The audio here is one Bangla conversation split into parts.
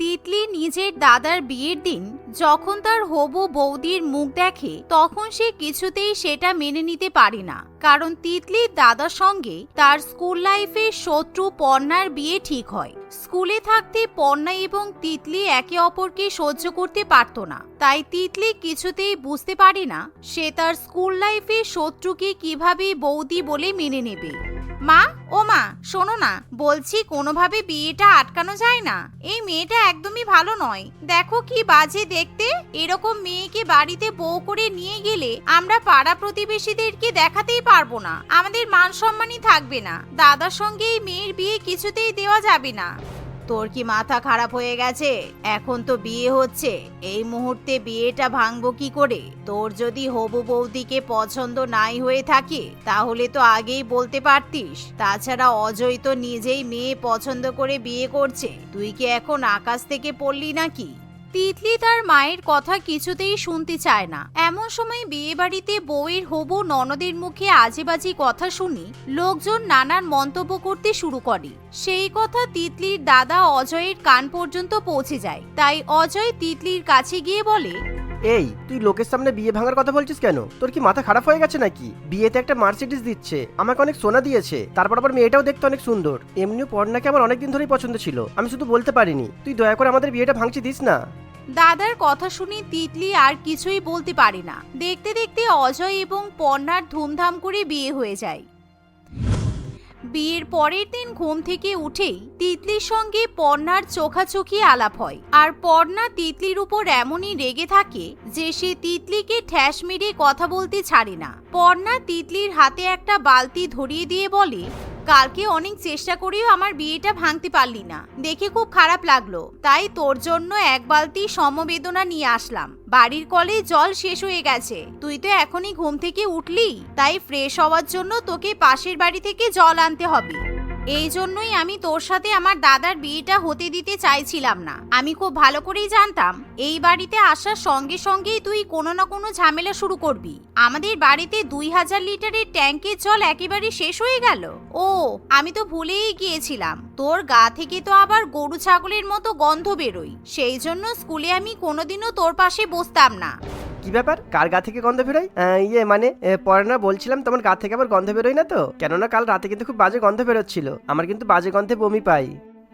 তিতলি নিজের দাদার বিয়ের দিন যখন তার হবু বৌদির মুখ দেখে তখন সে কিছুতেই সেটা মেনে নিতে পারে না, কারণ তিতলির দাদার সঙ্গে তার স্কুল লাইফের শত্রু পর্ণার বিয়ে ঠিক হয়। স্কুলে থাকতে পর্ণা এবং তিতলি একে অপরকে সহ্য করতে পারত না, তাই তিতলি কিছুতেই বুঝতে পারে না সে তার স্কুল লাইফের শত্রুকে কিভাবে বৌদি বলে মেনে নেবে। মা, ও মা, শোনো না, বলছি কোনোভাবে বিয়েটা আটকানো যায় না। এই মেয়েটা একদমই ভালো নয়, দেখো কি বাজে দেখতে। এরকম মেয়েকে বাড়িতে বউ করে নিয়ে গেলে আমরা পাড়া প্রতিবেশীদেরকে দেখাতেই পারবো না, আমাদের মান সম্মানই থাকবে না। দাদার সঙ্গে এই মেয়ের বিয়ে কিছুতেই দেওয়া যাবে না। তোর কি মাথা খারাপ হয়ে গেছে? এখন তো বিয়ে হচ্ছে, এই মুহূর্তে বিয়েটা ভাঙবো কি করে? তোর যদি হবু বৌদিকে পছন্দ নাই হয়ে থাকে তাহলে তো আগেই বলতে পারতিস। তাছাড়া অজয় তো নিজেই মেয়ে পছন্দ করে বিয়ে করছে, তুই কি এখন আকাশ থেকে পড়লি নাকি? তিতলি তার মায়ের কথা কিছুতেই শুনতে চায় না। এমন সময় বিয়ে বাড়িতে বউয়ের হবু ননদের মুখে আজেবাজি কথা শুনি লোকজন নানান মন্তব্য করতে শুরু করে। সেই কথা তিতলির দাদা অজয়ের কান পর্যন্ত পৌঁছে যায়। তাই অজয় তিতলির কাছে গিয়ে বলে, এই, তুই লোকের সামনে বিয়ে ভাঙার কথা বলছিস কেন? তোর কি মাথা খারাপ হয়ে গেছে নাকি? বিয়েতে একটা মার্সিডিজ দিচ্ছে, আমাকে অনেক সোনা দিয়েছে, তারপর আবার মেয়েটাও দেখতে অনেক সুন্দর। এমনিও পর্ণাকে আমার অনেকদিন ধরেই পছন্দ ছিল, আমি শুধু বলতে পারিনি। তুই দয়া করে আমাদের বিয়েটা ভাঙচি দিস না। দাদার কথা শুনে তিতলি আর কিছুই বলতে পারে না। দেখতে দেখতে অজয় এবং পর্ণার ধুমধাম করে বিয়ে হয়ে যায়। বিয়ের পরের দিন ঘুম থেকে উঠেই তিতলির সঙ্গে পর্ণার চোখাচোখি আলাপ হয়। আর পর্ণা তিতলির উপর এমনই রেগে থাকে যে সে তিতলিকে ঠ্যাস মেরে কথা বলতে ছাড়ে না। পর্ণা তিতলির হাতে একটা বালতি ধরিয়ে দিয়ে বলে, কালকে অনেক চেষ্টা করেও আমার বিয়েটা ভাঙতে পারলি না, দেখে খুব খারাপ লাগলো। তাই তোর জন্য এক বালতি সমবেদনা নিয়ে আসলাম। বাড়ির কলে জল শেষ হয়ে গেছে, তুই তো এখনই ঘুম থেকে উঠলি, তাই ফ্রেশ হওয়ার জন্য তোকে পাশের বাড়ি থেকে জল আনতে হবে। এই জন্যই আমি তোর সাথে আমার দাদার বিয়েটা হতে দিতে চাইছিলাম না। আমি খুব ভালো করেই জানতাম এই বাড়িতে আসার সঙ্গে সঙ্গেই তুই কোনো না কোনো ঝামেলা শুরু করবি। আমাদের বাড়িতে 2000 লিটারের ট্যাঙ্কের জল একেবারে শেষ হয়ে গেল। ও, আমি তো ভুলেই গিয়েছিলাম, তোর গা থেকে তো আবার গরু ছাগলের মতো গন্ধ বেরোয়, সেই জন্য স্কুলে আমি কোনোদিনও তোর পাশে বসতাম না। কি ব্যাপার, কার গা থেকে গন্ধ বেরোয়? পর্ণা, বলছিলাম তোমার গা থেকে আবার গন্ধ বেরোয় না তো? কেননা কাল রাতে কিন্তু খুব বাজে গন্ধ বেরোচ্ছিল, আমার কিন্তু বাজে গন্ধে বমি পাই।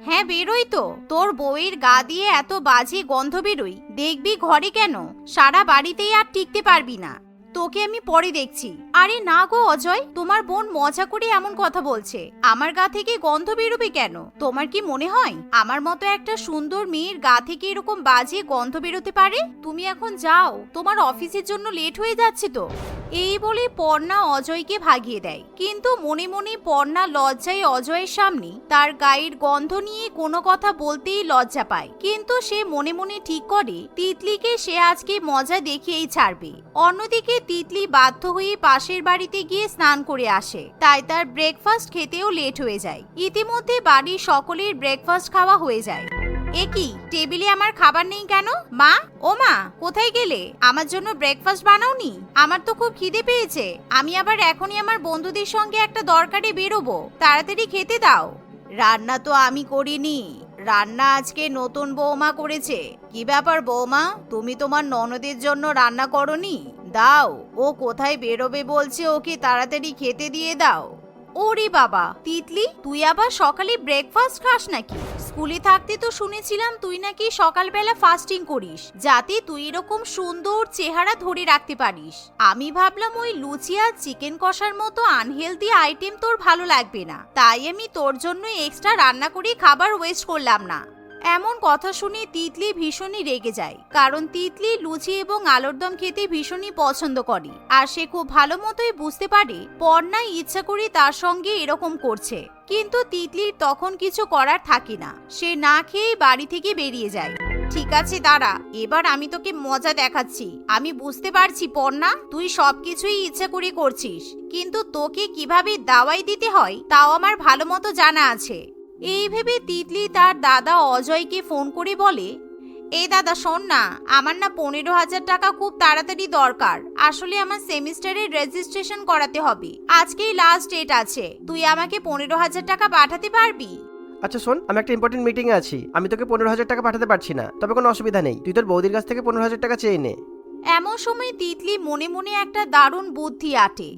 হ্যাঁ, বেরোই তো। তোর বউয়ের গা দিয়ে এত বাজে গন্ধ বেরোই, দেখবি ঘরে কেন সারা বাড়িতেই আর টিকতে পারবি না। তোকে আমি পরে দেখছি। আরে না গো অজয়, তোমার বোন মজা করে এমন কথা বলছে, আমার গা থেকে গন্ধ বেরোবে কেন? তোমার কি মনে হয় আমার মতো একটা সুন্দর মেয়ের গা থেকে এরকম বাজে গন্ধ বেরোতে পারে? তুমি এখন যাও, তোমার অফিসের জন্য লেট হয়ে যাচ্ছে তো। এই বলে পর্ণা অজয়কে ভাগিয়ে দেয়। কিন্তু মনে মনে পর্ণা লজ্জায় অজয়ের সামনে তার গায়ের গন্ধ নিয়ে কোনো কথা বলতেই লজ্জা পায়। কিন্তু সে মনে মনে ঠিক করে তিতলিকে সে আজকে মজা দেখিয়েই ছাড়বে। অন্যদিকে তিতলি বাধ্য হয়ে পাশের বাড়িতে গিয়ে স্নান করে আসে, তাই তার ব্রেকফাস্ট খেতেও লেট হয়ে যায়। ইতিমধ্যে বাড়ির সকলের ব্রেকফাস্ট খাওয়া হয়ে যায়। একি, টেবিলে আমার খাবার নেই কেন? মা, ও মা, কোথায় গেলে? আমার জন্য ব্রেকফাস্ট বানাওনি? আমার তো খুব খিদে পেয়েছে, আমি আবার এখনই আমার বন্ধুদের সঙ্গে একটা দরকারে বেরোবো, তাড়াতাড়ি খেতে দাও। রান্না তো আমি করিনি, রান্না আজকে নতুন বৌমা করেছে। কি ব্যাপার বৌমা, তুমি তোমার ননদের জন্য রান্না করনি? দাও, ও কোথায় বেরোবে বলছে, ওকে তাড়াতাড়ি খেতে দিয়ে দাও। ওরে বাবা, তিতলি, তুই আবার সকালে ব্রেকফাস্ট খাস নাকি? স্কুলে থাকতে তো শুনেছিলাম তুই নাকি সকালবেলা ফাস্টিং করিস, যাতে তুই এরকম সুন্দর চেহারা ধরে রাখতে পারিস। আমি ভাবলাম ওই লুচি আর চিকেন কষার মতো আনহেলদি আইটেম তোর ভালো লাগবে না, তাই আমি তোর জন্য এক্সট্রা রান্না করে খাবার ওয়েস্ট করলাম না। এমন কথা শুনে তিতলি ভীষণই রেগে যায়, কারণ তিতলি লুচি এবং আলুর দম খেতে ভীষণই পছন্দ করে। আর সে খুব ভালো মতোই বুঝতে পারে পর্ণা ইচ্ছা করে তার সঙ্গে এরকম করছে। কিন্তু তিতলির তখন কিছু করার থাকে না, সে না খেয়েই বাড়ি থেকে বেরিয়ে যায়। ঠিক আছে দাঁড়া, এবার আমি তোকে মজা দেখাচ্ছি। আমি বুঝতে পারছি পর্ণা, তুই সবকিছুই ইচ্ছা করে করছিস, কিন্তু তোকে কিভাবে দাওয়াই দিতে হয় তাও আমার ভালো মতো জানা আছে। এই ভেবে তিতলি তার দাদা অজয়কে ফোন করে বলে, এই দাদা শোন না, আমার না 15,000 টাকা খুব তাড়াতাড়ি দরকার। আসলে আমার সেমিস্টারের রেজিস্ট্রেশন করাতে হবে, আজকেই লাস্ট ডেট আছে। তুই আমাকে 15,000 টাকা পাঠাতে পারবি? আচ্ছা শোন, আমি একটা ইম্পর্টেন্ট মিটিং এ আছি, আমি তোকে 15,000 টাকা পাঠাতে পারছি না, তবে কোনো অসুবিধা নেই, তুই তোর বৌদির কাছ থেকে 15,000 টাকা চেয়ে নে। এমন সময় তিতলি মনে মনে একটা দারুণ বুদ্ধি আটে।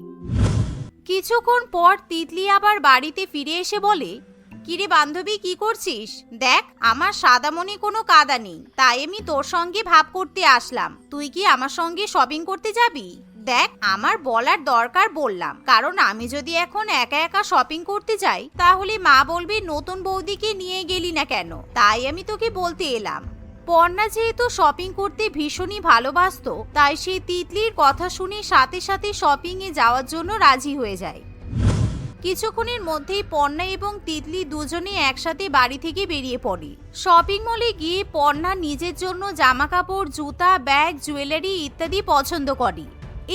কিছুক্ষণ পর তিতলি আবার বাড়িতে ফিরে এসে বলে, কিরে বান্ধবী, কি করছিস? দেখ, আমার সাদামণি কোনো কাদা নেই, তাই আমি তোর সঙ্গে ভাব করতে আসলাম। তুই কি আমার সঙ্গে শপিং করতে যাবি? দেখ, আমার বলার দরকার বললাম, কারণ আমি যদি এখন একা একা শপিং করতে যাই তাহলে মা বলবে নতুন বৌদিকে নিয়ে গেলি না কেন, তাই আমি তোকে বলতে এলাম। পর্ণা যেহেতু শপিং করতে ভীষণই ভালোবাসতো, তাই সে তিতলির কথা শুনে সাথে সাথে শপিং এ যাওয়ার জন্য রাজি হয়ে যায়। কিছুক্ষণের মধ্যেই পর্ণা এবং তিতলি দুজনে একসাথে বাড়ি থেকে বেরিয়ে পড়ে। শপিং মলে গিয়ে পর্ণা নিজের জন্য জামা কাপড়, জুতা, ব্যাগ, জুয়েলারি ইত্যাদি পছন্দ করে।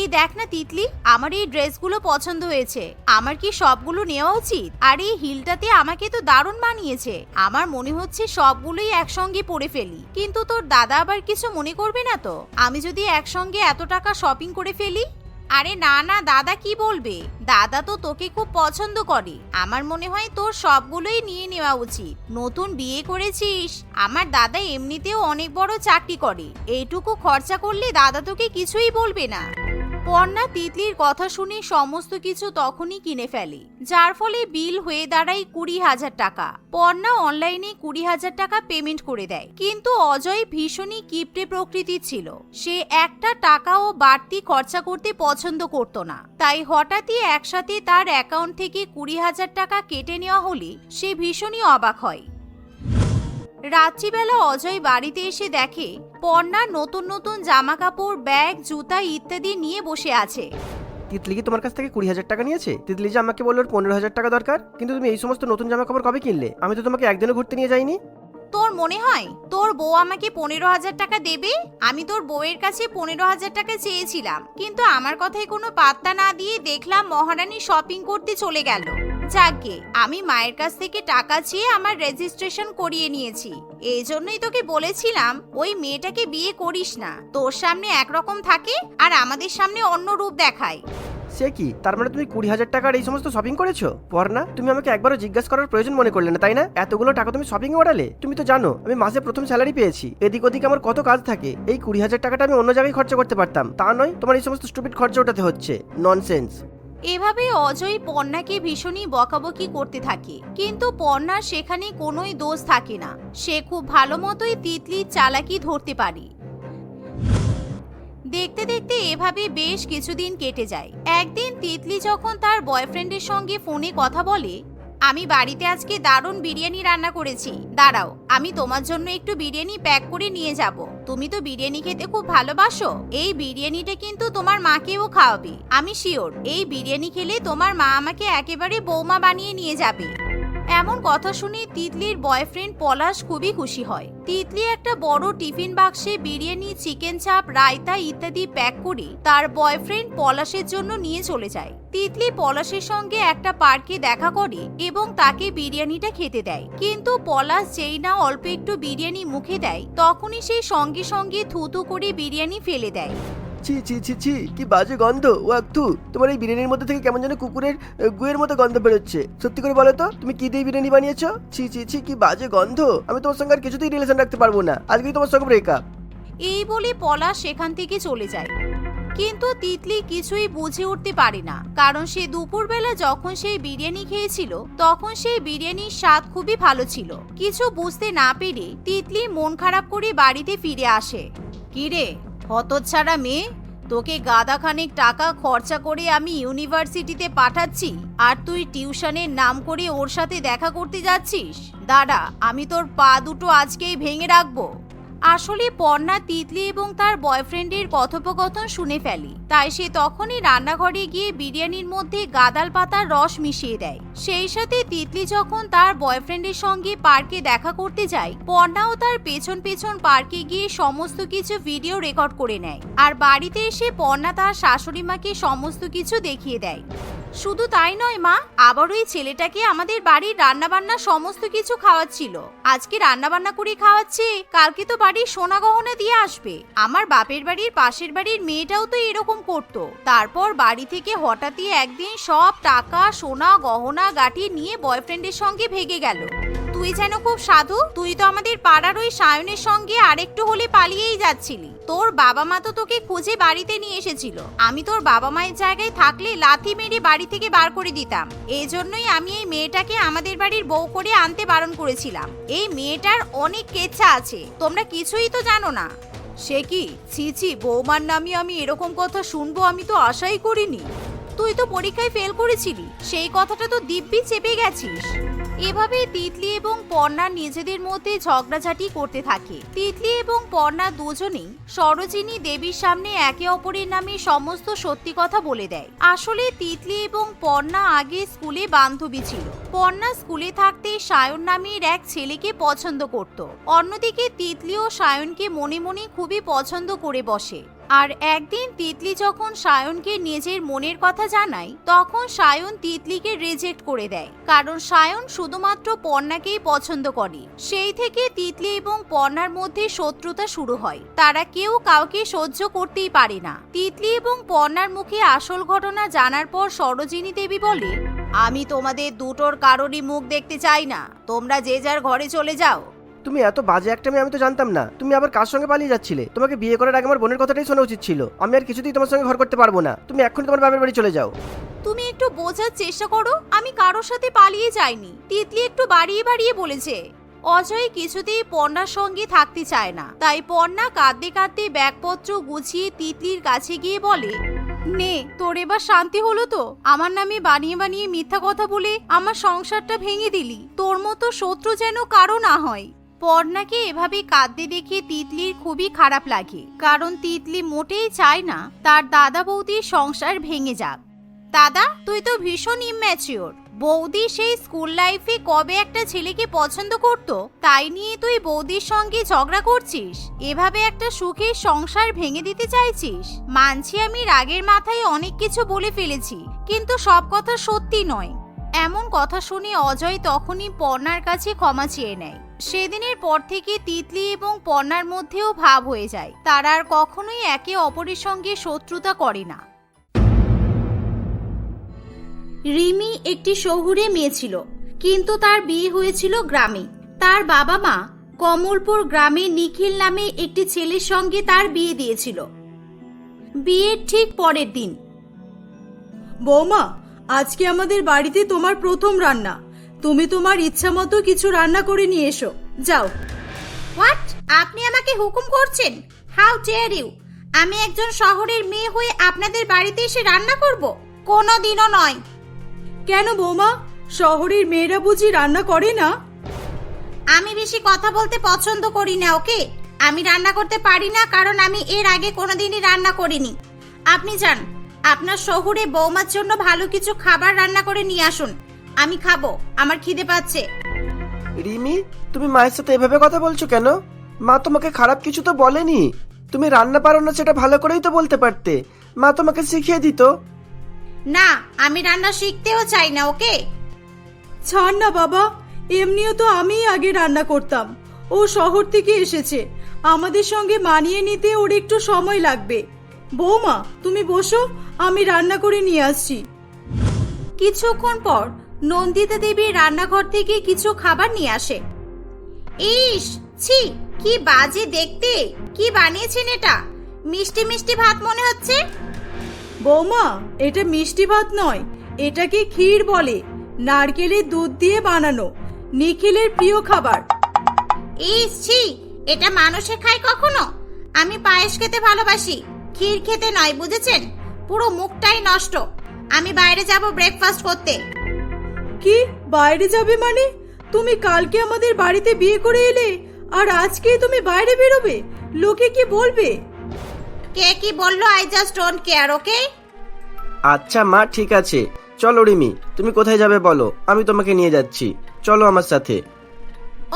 এই দেখ না তিতলি, আমার এই ড্রেসগুলো পছন্দ হয়েছে, আমার কি সবগুলো নেওয়া উচিত? আর এই হিলটাতে আমাকে তো দারুণ মানিয়েছে, আমার মনে হচ্ছে সবগুলোই একসঙ্গে পরে ফেলি। কিন্তু তোর দাদা আবার কিছু মনে করবে না তো আমি যদি একসঙ্গে এত টাকা শপিং করে ফেলি? আরে না না, দাদা কি বলবে? দাদা তো তোকে খুব পছন্দ করে, আমার মনে হয় তোর সবগুলোই নিয়ে নেওয়া উচিত। নতুন বিয়ে করেছিস, আমার দাদা এমনিতেও অনেক বড় চাকরি করে, এইটুকু খরচা করলে দাদা তোকে কিছুই বলবে না। পর্ণা তিতলির কথা শুনে সমস্ত কিছু তখনই কিনে ফেলে, যার ফলে বিল হয়ে দাঁড়ায় 20,000 টাকা। পর্ণা অনলাইনে 20,000 টাকা পেমেন্ট করে দেয়, কিন্তু অজয় ভীষণই কিপটে প্রকৃতির ছিল, সে একটা টাকাও বাড়তি খরচা করতে পছন্দ করত না, তাই হঠাৎই একসাথে তার অ্যাকাউন্ট থেকে 20,000 টাকা কেটে নেওয়া হলে সে ভীষণই অবাক হয়। রাত্রিবেলা অজয় বাড়িতে এসে দেখে পর্ণা নতুন নতুন জামা কাপড়, ব্যাগ, জুতা ইত্যাদি নিয়ে বসে আছে। তিতলি কি তোমার কাছ থেকে 20,000 টাকা নিয়েছে? তিতলি যে আমাকে বললো 15,000 টাকা দরকার, কিন্তু তুমি এই সমস্ত নতুন জামা কাপড় কবে কিনলে? আমি তো তোমাকে একদিনও ঘুরতে নিয়ে যাইনি। তোর মনে হয় তোর বউ আমাকে 15,000 টাকা দেবে? আমি তোর বউয়ের কাছে 15,000 টাকা চেয়েছিলাম, কিন্তু আমার কথায় কোনো পাত্তা না দিয়ে দেখলাম মহারানী শপিং করতে চলে গেল। যাকগে, আমি মায়ের কাছ থেকে টাকা চেয়ে আমার রেজিস্ট্রেশন করিয়ে নিয়েছি। এই জন্যই তোকে বলেছিলাম ওই মেয়েটাকে বিয়ে করিস না, তোর সামনে একরকম থাকে আর আমাদের সামনে অন্য রূপ দেখায়। সে কি, তার মানে তুমি 20,000 টাকার এই সমস্ত শপিং করেছো? পর্ণা, তুমি আমাকে একবারও জিজ্ঞাসা করার প্রয়োজন মনে করলে না, তাই না? এতগুলো টাকা তুমি শপিং এ ওড়ালে। তুমি তো জানো আমি মাসে প্রথম স্যালারি পেয়েছি, এদিক ওদিক আমার কত কাজ থাকে। এই 20,000 টাকাটা আমি অন্য জায়গায় খরচা করতে পারতাম, তা নয় তোমার এই সমস্ত স্টুপিড খরচা ওঠাতে হচ্ছে। ননসেন্স। এভাবে অজয় পর্ণাকে ভীষণই বকাবকি করতে থাকে, কিন্তু পর্ণার সেখানে কোনোই দোষ থাকে না, সে খুব ভালো মতোই তিতলির চালাকি ধরতে পারে। দেখতে দেখতে এভাবে বেশ কিছুদিন কেটে যায়। একদিন তিতলি যখন তার বয়ফ্রেন্ডের সঙ্গে ফোনে কথা বলে, আমি বাড়িতে আজকে দারুণ বিরিয়ানি রান্না করেছি, দাঁড়াও আমি তোমার জন্য একটু বিরিয়ানি প্যাক করে নিয়ে যাব, তুমি তো বিরিয়ানি খেতে খুব ভালোবাসো, এই বিরিয়ানিটা কিন্তু তোমার মাকেও খাওয়াবে, আমি শিওর এই বিরিয়ানি খেলে তোমার মা আমাকে একেবারে বৌমা বানিয়ে নিয়ে যাবে। এমন কথা শুনে তিতলির বয়ফ্রেন্ড পলাশ খুবই খুশি হয়। তিতলি একটা বড় টিফিন বাক্সে বিরিয়ানি, চিকেন চাপ, রায়তা ইত্যাদি প্যাক করে তার বয়ফ্রেন্ড পলাশের জন্য নিয়ে চলে যায়। তিতলি পলাশের সঙ্গে একটা পার্কে দেখা করে এবং তাকে বিরিয়ানিটা খেতে দেয়, কিন্তু পলাশ যেই না অল্প একটু বিরিয়ানি মুখে দেয় তখনই সে সঙ্গে সঙ্গে থুতু করে বিরিয়ানি ফেলে দেয়। ছি ছি ছি ছি, কি বাজে গন্ধ। ও একটু তোমার এই বিরিয়ানির মধ্যে থেকে কেমন যেন কুকুরের গুয়ের মতো গন্ধ বেরোচ্ছে। সত্যি করে বলো তো তুমি কি দিয়ে বিরিয়ানি বানিয়েছো? ছি ছি ছি, কি বাজে গন্ধ। আমি তোমার সঙ্গে আর কিছুতেই রিলেশন রাখতে পারবো না, আজকেই তোমার সঙ্গে ব্রেকআপ। এই বলে পলাশ সেখান থেকে চলে যায়। কিন্তু তিতলি কিছুই বুঝে উঠতে পারে না, কারণ সে দুপুরবেলা যখন সেই বিরিয়ানি খেয়েছিল তখন সেই বিরিয়ানির স্বাদ খুবই ভালো ছিল। কিছু বুঝতে না পেরে তিতলি মন খারাপ করে বাড়িতে ফিরে আসে। কিরে হতচ্ছাড়া মেয়ে, তোকে গাদাখানেক টাকা খরচা করে আমি ইউনিভার্সিটিতে পাঠাচ্ছি আর তুই টিউশনের নাম করে ওর সাথে দেখা করতে যাচ্ছিস? দাঁড়া, আমি তোর পা দুটো আজকেই ভেঙে রাখবো। আসলে পর্ণা তিতলি এবং তার বয়ফ্রেন্ডের কথোপকথন শুনে ফেলে, তাই সে তখনই রান্নাঘরে গিয়ে বিরিয়ানির মধ্যে গাদাল পাতার রস মিশিয়ে দেয়। সেই সাথে তিতলি যখন তার বয়ফ্রেন্ডের সঙ্গে পার্কে দেখা করতে যায়, পর্ণাও তার পেছন পেছন পার্কে গিয়ে সমস্ত কিছু ভিডিও রেকর্ড করে নেয় আর বাড়িতে এসে পর্ণা তার শাশুড়ি মাকে সমস্ত কিছু দেখিয়ে দেয়। শুধু তাই নয় মা, আবার ওই ছেলেটাকে আমাদের বাড়ির রান্নাবান্না সমস্ত কিছু খাওয়াচ্ছিল, আজকে রান্নাবান্না করে খাওয়াচ্ছে, কালকে তো বাড়ির সোনা গহনা দিয়ে আসবে। আমার বাপের বাড়ির পাশের বাড়ির মেয়েটাও তো এরকম করতো, তারপর বাড়ি থেকে হঠাৎই একদিন সব টাকা, সোনা, গহনা গাঁটি নিয়ে বয়ফ্রেন্ডের সঙ্গে ভেগে গেল। তুই তুই যেন খুব সাধু। তুই তো আমাদের পাড়ার ওই সায়নের সঙ্গে আরেকটু হলে পালিয়েই যাচ্ছিলি। তোর বাবা মা তো তোকে খুঁজে বাড়িতে নিয়ে এসেছিল। আমি তোর বাবা মায়ের জায়গায় থাকলে লাথি মেরে বাড়ি থেকে বার করে দিতাম। এই জন্যই আমি এই মেয়েটাকে আমাদের বাড়ির বউ করে আনতে বারণ করেছিলাম। এই মেয়েটার অনেক কেচ্ছা আছে, তোমরা কিছুই তো জানো না। সে কি? ছি ছি, বৌমার নামে আমি এরকম কথা শুনবো আমি তো আশাই করিনি। তুই তো পরীক্ষায় ফেল করেছিলি, সেই কথাটা তো দিব্যি চেপে গেছিস। এভাবে তিতলি এবং পর্ণা নিজেদের মধ্যে ঝগড়াঝাটি করতে থাকে। তিতলি এবং পর্ণা দুজনেই সরোজিনী দেবীর সামনে একে অপরের নামে সমস্ত সত্যি কথা বলে দেয়। আসলে তিতলি এবং পর্ণা আগে স্কুলে বান্ধবী ছিল। পর্ণা স্কুলে থাকতে সায়ন নামের এক ছেলেকে পছন্দ করত। অন্যদিকে তিতলিও সায়নকে মনে মনে খুবই পছন্দ করে বসে। আর একদিন তিতলি যখন সায়নকে নিজের মনের কথা জানায়, তখন সায়ন তিতলিকে রিজেক্ট করে দেয়, কারণ সায়ন শুধুমাত্র পর্ণাকেই পছন্দ করে। সেই থেকে তিতলি এবং পর্ণার মধ্যে শত্রুতা শুরু হয়। তারা কেউ কাউকে সহ্য করতেই পারে না। তিতলি এবং পর্ণার মুখে আসল ঘটনা জানার পর সরোজিনী দেবী বলে, আমি তোমাদের দুটোর কারোরই মুখ দেখতে চাই না, তোমরা যে যার ঘরে চলে যাও। তুমি এত বাজে একটা মেয়ে আমি তো জানতাম না। তুমি আবার কার সঙ্গে পালিয়ে যাচ্ছিলে? তোমাকে বিয়ে করার আগে আমার বোনের কথাটাই শোনা উচিত ছিল। আমি আর কিছুতেই তোমার সঙ্গে ঘর করতে পারবো না। তুমি এখন তোমার বাবার বাড়ি চলে যাও। তুমি একটু বোঝার চেষ্টা করো, আমি কারোর সাথে পালিয়ে যাইনি। তিতলি একটু বাড়িয়ে বাড়িয়ে বলেছে। অজয় কিছুতেই পর্ণার সঙ্গে থাকতে চায় না, তাই পর্ণা কাঁদতে কাঁদতে ব্যাগপত্র গুছিয়ে তিতলির কাছে গিয়ে বলে, নে, তোর এবার শান্তি হলো তো? আমার নামে বানিয়ে বানিয়ে মিথ্যা কথা বলে আমার সংসারটা ভেঙে দিলি। তোর মতো শত্রু যেন কারো না হয়। পর্ণাকে এভাবে কাঁদতে দেখে তিতলির খুবই খারাপ লাগে, কারণ তিতলি মোটেই চায় না তার দাদা বৌদির সংসার ভেঙে যাক। দাদা, তুই তো ভীষণ ইম্যাচিওর। বৌদি সেই স্কুল লাইফে কবে একটা ছেলেকে পছন্দ করত, তাই নিয়ে তুই বৌদির সঙ্গে ঝগড়া করছিস, এভাবে একটা সুখের সংসার ভেঙে দিতে চাইছিস। মানছি আমি রাগের মাথায় অনেক কিছু বলে ফেলেছি, কিন্তু সব কথা সত্যি নয়। এমন কথা শুনে অজয় তখনই পর্ণার কাছে ক্ষমা চেয়ে নেয়। সেদিনের পর থেকে তিতলি এবং পর্ণার মধ্যেও ভাব হয়ে যায়। তারা আর কখনোই একে অপরের সঙ্গে শত্রুতা করে না। রিমি একটি শহুরে মেয়ে ছিল, কিন্তু তার বিয়ে হয়েছিল গ্রামে। তার বাবা মা কমলপুর গ্রামে নিখিল নামে একটি ছেলের সঙ্গে তার বিয়ে দিয়েছিল। বিয়ের ঠিক পরের দিন, বৌমা, আজকে আমাদের বাড়িতে তোমার প্রথম রান্না। তুমি তোমার ইচ্ছা মতো কিছু রান্না করে নিয়ে এসো, যাও। হোয়াট? আপনি আমাকে হুকুম করছেন? How dare you! আমি একজন শহরের মেয়ে হয়ে আপনাদের বাড়িতে এসে রান্না করব? কোনোদিনও নয়। কেন বৌমা, শহরের মেয়েরা বুঝি রান্না করে না? আমি বেশি কথা বলতে পছন্দ করি না, ওকে? আমি রান্না করতে পারি না, কারণ আমি এর আগে কোনোদিনই রান্না করিনি। আপনি যান, আপনার শহুরে বৌমার জন্য ভালো কিছু খাবার রান্না করে নিয়ে আসুন। আমি খাবো, আমার খিদে পাচ্ছে। রিমি, তুমি মায়ের সাথে এভাবে কথা বলছো কেন? মা তোমাকে খারাপ কিছু তো বলেনি। তুমি রান্না পারো না সেটা ভালো করেই তো বলতে পারতে। মা তোমাকে শিখিয়ে দিত। না, আমি রান্না শিখতেও চাই না, ওকে? ছাড় না বাবা, এমনিও তো আমিই আগে রান্না করতাম। ও শহর থেকে এসেছে, আমাদের সঙ্গে মানিয়ে নিতে ওর একটু সময় লাগবে। বৌমা, তুমি বসো, আমি রান্না করে নিয়ে আসছি। কিছুক্ষণ পর নন্দিতা দেবী রান্নাঘর থেকে কিছু খাবার নিয়ে আসে। ইস, ছি, কি বাজে দেখতে! কি বানিয়েছেন এটা? মিষ্টি মিষ্টি ভাত মনে হচ্ছে। বৌমা, এটা মিষ্টি ভাত নয়, এটাকে ক্ষীর বলে। নারকেলের দুধ দিয়ে বানানো, নিখিলের প্রিয় খাবার। ইস, ছি, এটা মানুষে খায় কখনো? আমি পায়েস খেতে ভালোবাসি, ক্ষীর খেতে নয়, বুঝেছেন? পুরো মুখটাই নষ্ট। আমি বাইরে যাব ব্রেকফাস্ট করতে। কি বাইরে যাবে মানে? তুমি কালকে আমাদের বাড়িতে বিয়ে করে এলে, আর আজকে তুমি বাইরে বেরোবে? লোকে কি বলবে? কে কি বললো, আই জাস্ট ডোন্ট কেয়ার, ওকে? আচ্ছা মা, ঠিক আছে। চলো রিমি, তুমি কোথায় যাবে বলো, আমি তোমাকে নিয়ে যাচ্ছি। চলো আমার সাথে।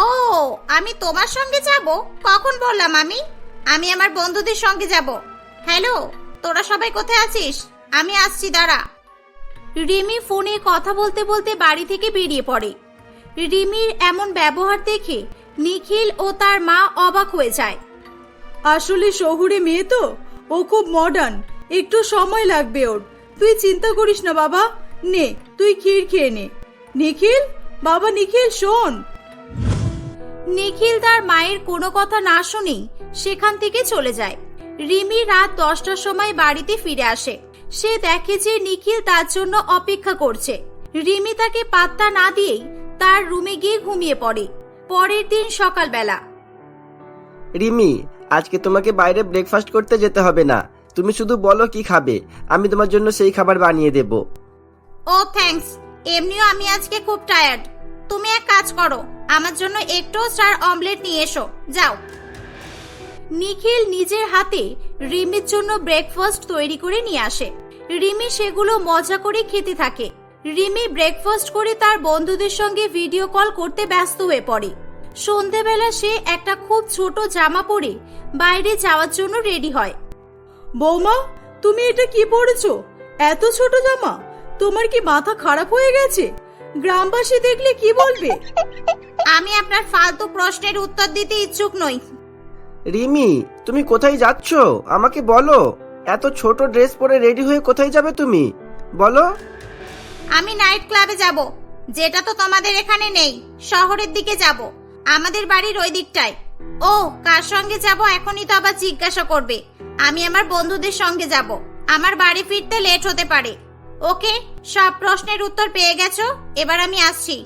ও, আমি তোমার সঙ্গে যাব? কখন বললাম আমি? আমি আমার বন্ধুদের সঙ্গে যাব। হ্যালো, তোরা সবাই কোথায় আছিস? আমি আসছি, দাঁড়া। রিমি ফোনে কথা বলতে বলতে বাড়ি থেকে বেরিয়ে পড়ে। রিমির এমন ব্যবহার দেখে নিখিল ও তার মা অবাক হয়ে যায়। আসলে শহুরে মেয়ে তো, ও খুব মডার্ন, একটু সময় লাগবে ওর। তুই চিন্তা করিস না বাবা, নে তুই ক্ষীর খেয়ে নে। নিখিল, বাবা নিখিল, শোন। নিখিল তার মায়ের কোনো কথা না শুনেই সেখান থেকে চলে যায়। রিমি রাত 10টার সময় বাড়িতে ফিরে আসে। সে দেখে যে নিখিল তার জন্য অপেক্ষা করছে। রিমি তাকে পাত্তা না দিয়েই তার রুমে গিয়ে ঘুমিয়ে পড়ে। পরের দিন সকালবেলা। রিমি, আজকে তোমাকে বাইরে ব্রেকফাস্ট করতে যেতে হবে না। তুমি শুধু বলো কি খাবে, আমি তোমার জন্য সেই খাবার বানিয়ে দেব। ও থ্যাঙ্কস, এমনিও আমি আজকে খুব টায়ার্ড। তুমি এক কাজ করো, আমার জন্য এক টোস্ট আর অমলেট নিয়ে এসো, যাও। নিখিল নিজের হাতে রিমির জন্য ব্রেকফাস্ট তৈরি করে নিয়ে আসে। রিমি সেগুলো মজা করে খেতে থাকে। রিমি ব্রেকফাস্ট করে তার বন্ধুদের সঙ্গে ভিডিও কল করতে ব্যস্ত হয়ে পড়ে। সন্ধেবেলা সে একটা খুব ছোট জামা পরে বাইরে যাওয়ার জন্য রেডি হয়। বৌমা, তুমি এটা কি পরেছো? এত ছোট জামা? তোমার কি মাথা খারাপ হয়ে গেছে? গ্রামবাসী দেখলে কি বলবে? আমি আপনার ফালতু প্রশ্নের উত্তর দিতে ইচ্ছুক নই। রিমি, তুমি কোথায় যাচ্ছ আমাকে বলো। এত ছোট ড্রেস পরে রেডি হয়ে কোথায় যাবে তুমি, বলো। আমি নাইট ক্লাবে যাব, যেটা তো তোমাদের এখানে নেই। শহরের দিকে যাব, আমাদের বাড়ির ওই দিকটায়। ও, কার সঙ্গে যাব এখনই তো আবার জিজ্ঞাসা করবে। আমি আমার বন্ধুদের সঙ্গে যাব। আমার বাড়ি ফিরতে লেট হতে পারে। ওকে, সব প্রশ্নের উত্তর পেয়ে গেছো, এবার আমি আসছি।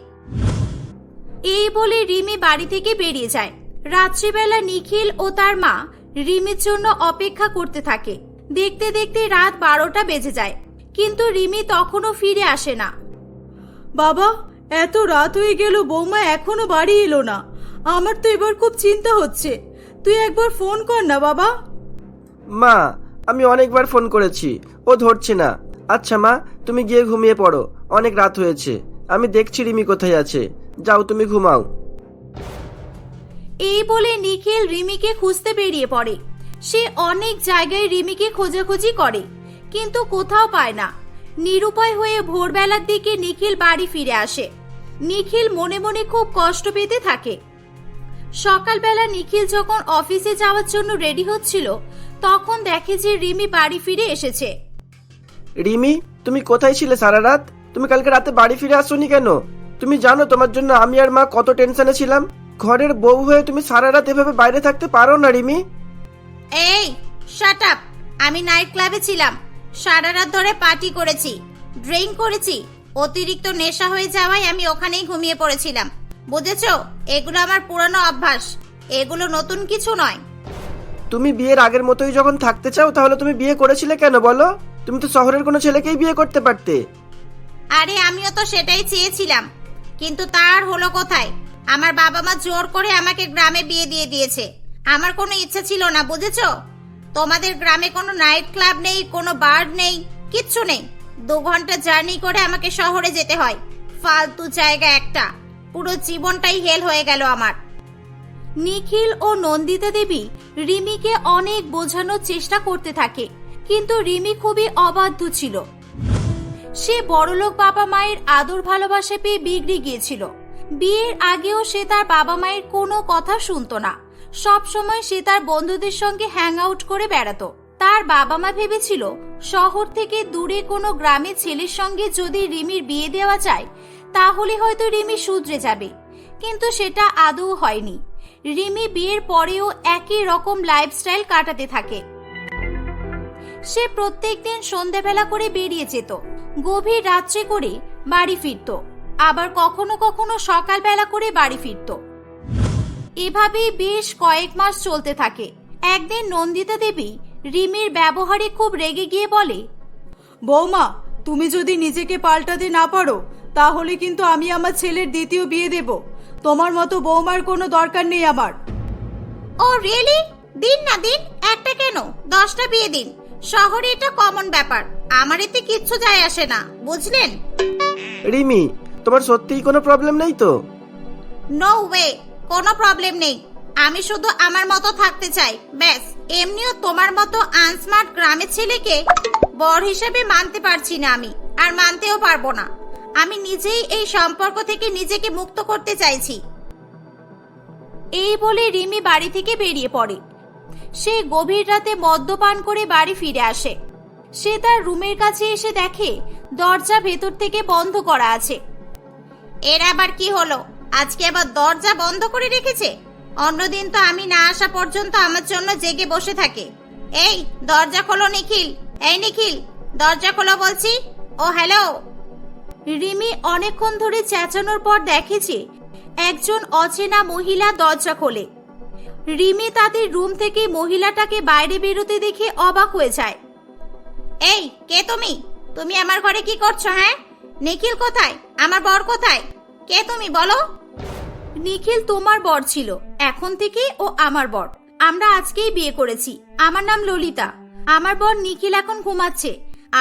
এই বলে রিমি বাড়ি থেকে বেরিয়ে যায়। রাত্রিবেলা নিখিল ও তার মা রিমির জন্য অপেক্ষা করতে থাকে। দেখতে দেখতে রাত 12টা বেজে যায়, কিন্তু রিমি তখনও ফিরে আসে না। বাবা, এত রাত হয়ে গেল, বৌমা এখনো বাড়ি এলো না। আমার তো এবার খুব চিন্তা হচ্ছে। তুই একবার ফোন কর না বাবা। মা, আমি অনেকবার ফোন করেছি, ও ধরছে না। আচ্ছা মা, তুমি গিয়ে ঘুমিয়ে পড়ো, অনেক রাত হয়েছে। আমি দেখছি রিমি কোথায় আছে। যাও, তুমি ঘুমাও। এই বলে নিখিল রিমিকে খুঁজতে বেরিয়ে পড়ে। সে অনেক জায়গায় রিমিকে খোঁজাখুঁজি করে, কিন্তু কোথাও পায় না। নিরুপায় হয়ে ভোরবেলার দিকে নিখিল বাড়ি ফিরে আসে। নিখিল মনে মনে খুব কষ্ট পেতে থাকে। সকালবেলা নিখিল যখন অফিসে যাওয়ার জন্য রেডি হচ্ছিল, তখন দেখে যে রিমি বাড়ি ফিরে এসেছে। রিমি, তুমি কোথায় ছিলে সারা রাত? তুমি কালকে রাতে বাড়ি ফিরে আসোনি কেন? তুমি জানো তোমার জন্য আমি আর মা কত টেনশনে ছিলাম। ঘরের বউ হয়ে তুমি সারা রাত এভাবে বাইরে থাকতে পারো না রিমি। এই শাট আপ! আমি নাইট ক্লাবে ছিলাম, সারা রাত ধরে পার্টি করেছি, ড্রিঙ্ক করেছি। অতিরিক্ত নেশা হয়ে যাওয়ায় আমি ওখানেই ঘুমিয়ে পড়েছিলাম, বুঝেছো? এগুলো আমার পুরানো অভ্যাস, এগুলো নতুন কিছু নয়। তুমি বিয়ের আগের মতোই যখন থাকতে চাও, তাহলে তুমি বিয়ে করেছিলে কেন বলো? তুমি তো শহরের কোনো ছেলেকেই বিয়ে করতে পারতে। আরে আমিও তো সেটাই চেয়েছিলাম, কিন্তু তার হলো কোথায়? আমার বাবা মা জোর করে আমাকে গ্রামে বিয়ে দিয়ে দিয়েছে। আমার কোনো ইচ্ছা ছিল না, বুঝেছো? তোমাদের গ্রামে কোনো নাইট ক্লাব নেই, কোনো বার নেই, কিচ্ছু নেই। 2 ঘন্টা জার্নি করে আমাকে শহরে যেতে হয়। ফালতু জায়গা একটা, পুরো জীবনটাই হেল হয়ে গেল আমার। নিখিল ও নন্দিতা দেবী রিমিকে অনেক বোঝানোর চেষ্টা করতে থাকে, কিন্তু রিমি খুবই অবাধ্য ছিল। সে বড়লোক বাবা মায়ের আদর ভালোবাসা পেয়ে বিগড়ে গিয়েছিল। বিয়ের আগেও সে তার বাবা মায়ের কোনো কথা শুনতো না। সব সময় সে তার বন্ধুদের সঙ্গে হ্যাং আউট করে বেড়াতো। তার বাবা মা ভেবেছিল শহর থেকে দূরে কোনো গ্রামের ছেলের সঙ্গে যদি রিমির বিয়ে দেওয়া যায়, তাহলে হয়তো রিমি শুধরে যাবে, কিন্তু সেটা আদৌ হয়নি। রিমি বিয়ের পরেও একই রকম লাইফস্টাইল কাটাতে থাকে। সে প্রত্যেকদিন সন্ধ্যাবেলা করে বেরিয়ে যেত, গভীর রাত্রে করে বাড়ি ফিরত, আবার কখনো কখনো সকালবেলা করে বাড়ি ফিরত। এভাবেই বেশ কয়েক মাস চলতে থাকে। একদিন নন্দিতা দেবী রিমির ব্যবহারে খুব রেগে গিয়ে বলে, বৌমা, তুমি যদি নিজেকে পাল্টাতে না পারো, তাহলে কিন্তু আমি আমার ছেলের দ্বিতীয় বিয়ে দেব। তোমার মতো বৌমার কোনো দরকার নেই আমার। ও রিয়েলি? দিন না দিন, একটা কেন 10টা বিয়ে দিন। শহরে এটা কমন ব্যাপার, আমার এতে কিচ্ছু যায় আসে না, বুঝলেন? রিমি, তোমার সত্যিই কোনো প্রবলেম নেই তো? নো ওয়ে, কোনো প্রবলেম নেই। আমি শুধু আমার মতো থাকতে চাই, ব্যাস। এমনিও তোমার মতো আনস্মার্ট গ্রামের ছেলেকে বর হিসেবে মানতে পারছি না আমি, আর মানতেও পারবো না। আমি নিজেই এই সম্পর্ক থেকে নিজেকে মুক্ত করতে চাইছি। এই বলে রিমি বাড়ি থেকে বেরিয়ে পড়ে। সে গভীর রাতে মদ্যপান করে বাড়ি ফিরে আসে। সে তার রুমের কাছে এসে দেখে দরজা ভেতর থেকে বন্ধ করা আছে। এর আবার কি হলো? আজকে আবার দরজা বন্ধ করে রেখেছে। অন্যদিন তো আমি না আসা পর্যন্ত আমার জন্য জেগে বসে থাকে। এই দরজা খোলো নিখিল, এই নিখিল দরজা খোলো বলছি। ও হ্যালো। রিমি অনেকক্ষণ ধরে চেঁচানোর পর দেখেছে একজন অচেনা মহিলা দরজা খোলে। রিমি তাদের রুম থেকে মহিলাটাকে বাইরে বেরোতে দেখে অবাক হয়ে যায়। এই কে তুমি? তুমি আমার ঘরে কি করছো? হ্যাঁ, নিখিল কোথায়? আমার বর কোথায়? কে তুমি বলো? নিখিল তোমার বর ছিল, এখন থেকে ও আমার বর। আমরা আজকেই বিয়ে করেছি। আমার নাম ললিতা। আমার বর নিখিল এখন ঘুমাচ্ছে।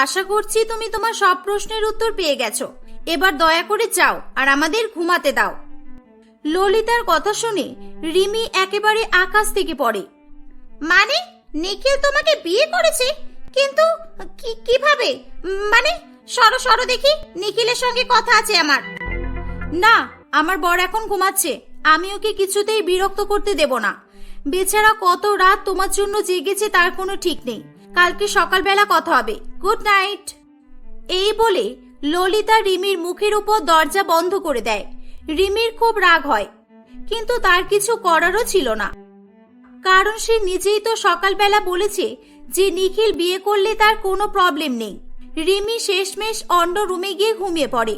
আশা করছি তুমি তোমার সব প্রশ্নের উত্তর পেয়ে গেছো। এবার দয়া করে যাও আর আমাদের ঘুমাতে দাও। ললিতার কথা শুনে রিমি একেবারে আকাশ থেকে পড়ে। মানে নিখিল তোমাকে বিয়ে করেছে? কিন্তু কিভাবে? মানে সরো সরো দেখি, নিখিলের সঙ্গে কথা আছে আমার। না, আমার বর এখন ঘুমাচ্ছে। আমি ওকে কিছুতেই বিরক্ত করতে দেব না। বেচারা কত রাত তোমার জন্য জেগেছে তার কোনো ঠিক নেই। কালকে সকালবেলা কথা হবে। Good night. এই বলে ললিতা রিমির মুখের উপর দরজা বন্ধ করে দেয়। রিমির খুব রাগ হয়, কিন্তু তার কিছু করারও ছিল না, কারণ সে নিজেই তো সকালবেলা বলেছে যে নিখিল বিয়ে করলে তার কোনো প্রবলেম নেই। রিমি শেষমেশ অন্য রুমে গিয়ে ঘুমিয়ে পড়ে।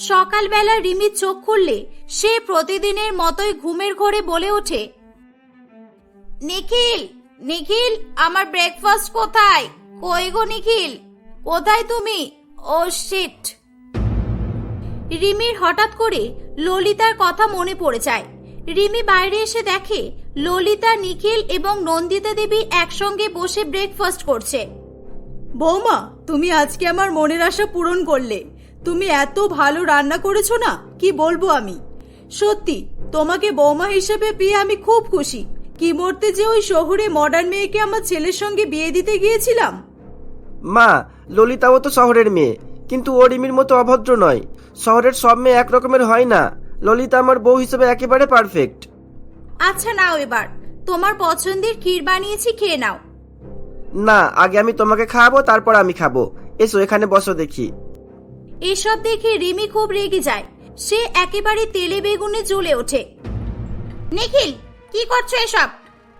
সকালবেলা রিমির চোখ খুললে সে প্রতিদিনের মতোই ঘুমের ঘোরে বলে ওঠে, নিখিল নিখিল আমার ব্রেকফাস্ট কোথায়? কই গো নিখিল, কোথায় তুমি? ও শিট। রিমির হঠাৎ করে ললিতার কথা মনে পড়ে যায়। রিমি বাইরে এসে দেখে ললিতা, নিখিল এবং নন্দিতা দেবী একসঙ্গে বসে ব্রেকফাস্ট করছে। বৌমা, তুমি আজকে আমার মনের আশা পূরণ করলে। তুমি এত ভালো রান্না করেছো না, কি বলবো আমি। সত্যি তোমাকে বৌমা হিসেবে পেয়ে আমি খুব খুশি। কি মরতে যে ওই শহরে মডার্ন মেয়েকে আমার ছেলের সঙ্গে বিয়ে দিতে গিয়েছিলাম। মা, ললিতাও তো শহরের মেয়ে, কিন্তু ও রিমির মতো অভদ্র নয়। শহরের সব মেয়ে এক রকমের হয় না। ললিতা আমার বউ হিসেবে একেবারে পারফেক্ট। আচ্ছা নাও, এবার তোমার পছন্দের ক্ষীর বানিয়েছি, খেয়ে নাও। না, আগে আমি তোমাকে খাওয়াবো, তারপর আমি খাবো। এসো এখানে বসো দেখি। এসব দেখে রিমি খুব রেগে যায়। সে একেবারে তেলে বেগুনে জ্বলে ওঠে। নিখিল, কি করছো এসব?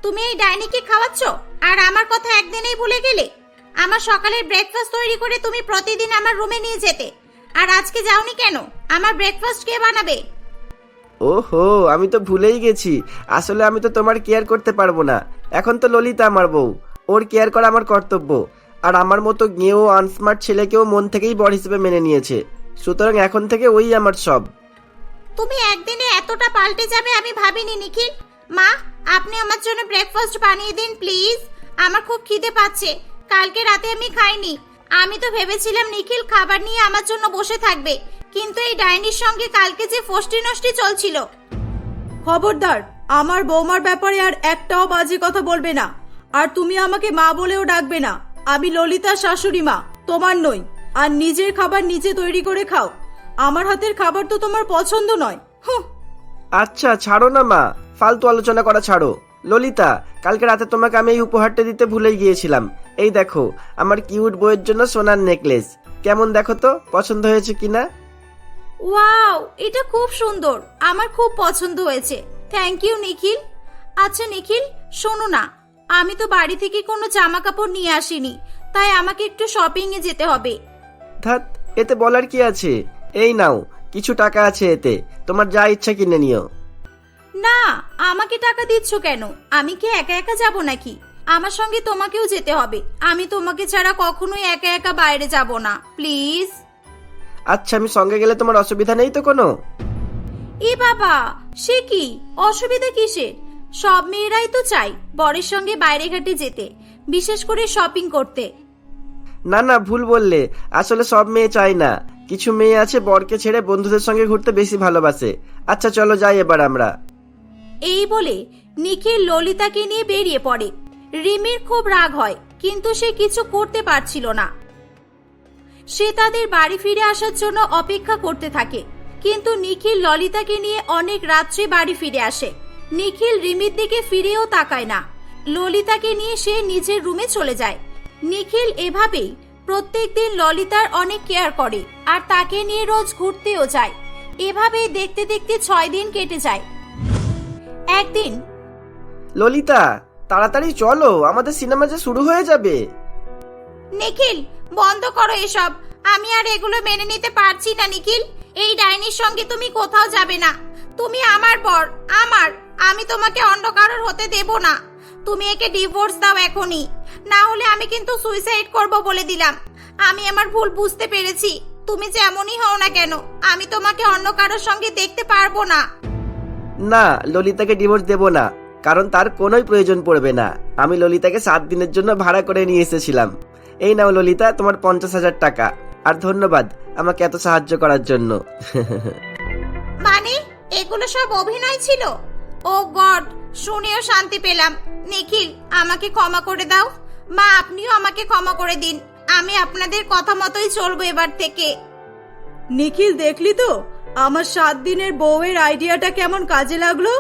তুমি এই ডাইনিকে খাওয়াচ্ছ আর আমার কথা একদিনেই ভুলে গেলে? আমার সকালের ব্রেকফাস্ট তৈরি করে তুমি প্রতিদিন আমার রুমে নিয়ে যেতে, আর আজকে যাওনি কেন? আমার ব্রেকফাস্ট কে বানাবে? ওহো, আমি তো ভুলেই গেছি। আসলে আমি তো তোমার কেয়ার করতে পারবো না। এখন তো ললিতা আমার বউ, ওর কেয়ার করা আমার কর্তব্য। আর আমার মতো গেও আনস্মার্ট ছেলেকেও মন থেকেই বর হিসেবে মেনে নিয়েছে, সুতরাং এখন থেকে ওই আমার সব। তুমি একদিনে এতটা পাল্টে যাবে আমি ভাবিনি নিখিল। মা, আপনি আমার জন্য ব্রেকফাস্ট বানিয়ে দিন প্লিজ। আমার খুব খিদে পাচ্ছে। কালকে রাতে আমি খাইনি। আমি তো ভেবেছিলাম নিখিল খাবার নিয়ে আমার জন্য বসে থাকবে, কিন্তু এই ডাইনির সঙ্গে কালকে যে ফষ্টি নষ্টি চলছিল। খবরদার, আমার বৌমার ব্যাপারে আর একটাও বাজে কথা বলবে না। আর তুমি আমাকে মা বলেও ডাকবে না। আমি ললিতার শাশুড়ি মা, তোমার নই। আর নিজের খাবার নিজে তৈরি করে খাও। আমার হাতের খাবার তো তোমার পছন্দ নয়। হুঁ। আচ্ছা ছাড়ো না মা, ফালতু আলোচনা করা ছাড়ো। ললিতা, কালকে রাতে তোমাকে আমি এই উপহারটা দিতে ভুলেই গিয়েছিলাম। এই দেখো, আমার কিউট বউয়ের জন্য সোনার নেকলেস। কেমন দেখো তো, পছন্দ হয়েছে কিনা? ওয়াও, এটা খুব সুন্দর। আমার খুব পছন্দ হয়েছে। থ্যাংক ইউ নিখিল। আচ্ছা নিখিল, শোনো না, আমি তো বাড়ি থেকে কোনো জামা কাপড় নিয়ে আসিনি, তাই আমাকে একটু শপিং এ যেতে হবে। ধ্যাৎ, এতে বলার কি আছে? এই নাও, কিছু টাকা আছে এতে, তোমার যা ইচ্ছা কিনে নিও। না, আমাকে টাকা দিচ্ছ কেন? আমি কি একা একা যাব নাকি? আমার সঙ্গে তোমাকেও যেতে হবে। আমি তোমাকে ছাড়া কখনোই একা একা বাইরে যাব না, প্লিজ। আচ্ছা, আমি সঙ্গে গেলে তোমার অসুবিধা নেই তো কোনো? এ বাবা, সে কি অসুবিধা কিসের? সব মেয়েরাই তো চাই বরের সঙ্গে বাইরে ঘাটে যেতে, বিশেষ করে শপিং করতে। না না, ভুল বললে। আসলে সব মেয়ে চায় না। কিছু মেয়ে আছে বরকে ছেড়ে বন্ধুদের সঙ্গে ঘুরতে বেশি ভালোবাসে। আচ্ছা চলো যাই এবার আমরা। এই বলে নিখিল ললিতাকে নিয়ে বেরিয়ে পড়ে। রিমির খুব রাগ হয়, কিন্তু সে কিছু করতে পারছিল না। সে তাদের বাড়ি ফিরে আসার জন্য অপেক্ষা করতে থাকে, কিন্তু নিখিল ললিতাকে নিয়ে অনেক রাত্রে বাড়ি ফিরে আসে। নিখিল রিমির দিকে ফিরেও তাকায় না। ললিতাকে নিয়ে সে নিজের রুমে চলে যায়। নিখিল এভাবেই প্রত্যেকদিন ললিতার অনেক কেয়ার করে আর তাকে নিয়ে রোজ ঘুরতেও যায়। এভাবেই দেখতে দেখতে 6 দিন কেটে যায়। একদিন ললিতা, তাড়াতাড়ি চলো, আমাদের সিনেমা যে শুরু হয়ে যাবে। নিখিল, বন্ধ করো এসব। আমি আর এগুলো মেনে নিতে পারছি না নিখিল। এই ডাইনির সঙ্গে তুমি কোথাও যাবে না। তুমি আমার বর, আমি তোমাকে অন্য কারোর হতে দেব না। তুমি একে ডিভোর্স দাও এখনই, না হলে আমি কিন্তু সুইসাইড করব বলে দিলাম। আমি আমার ভুল বুঝতে পেরেছি। তুমি যেমনই হও না কেন, আমি তোমাকে অন্য কারোর সঙ্গে দেখতে পারবো না। না, ললিতাকে ডিভোর্স দেব না, কারণ তার কোনোই প্রয়োজন পড়বে না। আমি ললিতাকে 7 দিনের জন্য ভাড়া করে নিয়ে এসেছিলাম। এই নাও ললিতা, তোমার 50,000 টাকা। আর ধন্যবাদ আমাকে এত সাহায্য করার জন্য। মানে এগুলো সব অভিনয় ছিল? ও গড, শুনেও শান্তি পেলাম। নিখিল, আমাকে ক্ষমা করে দাও। মা, আপনিও আমাকে ক্ষমা করে দিন। আমি আপনাদের কথা মতোই চলবো এবার থেকে। নিখিল, দেখলি তো আমার 7 দিনের বউয়ের আইডিয়াটা কেমন কাজে লাগলো?